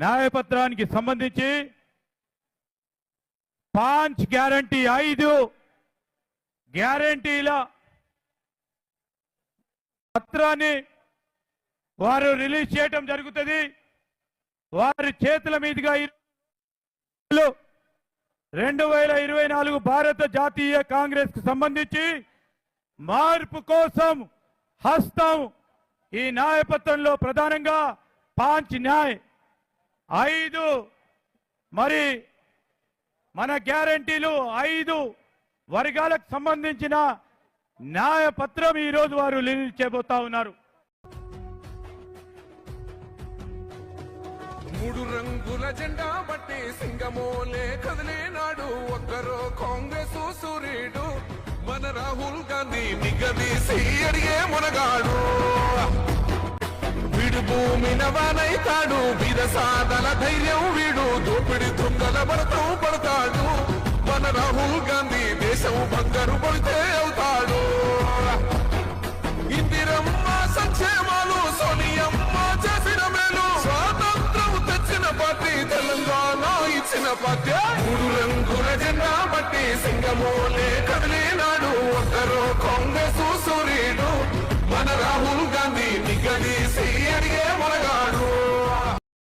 న్యాయపత్రానికి సంబంధించి 5 గ్యారంటీ 5 గ్యారంటీల పత్రాన్ని వారు రిలీజ్ చేయడం జరుగుతుంది. వారి చేతుల మీదుగా 2024 భారత జాతీయ కాంగ్రెస్ కు సంబంధించి మార్పు కోసం హస్తం ఈ న్యాయపత్రంలో ప్రధానంగా 5 న్యాయ్ 5 మరి మన గ్యారంటీలు 5 వర్గాలకు సంబంధించిన న్యాయపత్రం ఈ రోజు వారు రిలీజ్ చేయబోతా ఉన్నారు. 3 రంగుల జెండా బట్టి సింగమోలే కదిలేనాడు ఒక్కరో కాంగ్రెస్ సూర్యుడు మన రాహుల్ గాంధీ నిగదీసి అడిగే మునగాడు వీడు భూమి నవానైతాడు వీర సాధల ధైర్యం వీడు దోపిడి దొంగల భరతం పడతాడు మన రాహుల్ గాంధీ దేశం బంగారు పడితే అవుతాడు. ఇందిరమ్మ సంక్షేమాలు సోనియమ్మ చేసిన మేలు స్వాతంత్రం తెచ్చిన పార్టీ తెలంగాణ ఇచ్చిన పార్టీ 3 రంగుల జెండా బట్టి సింగమోలే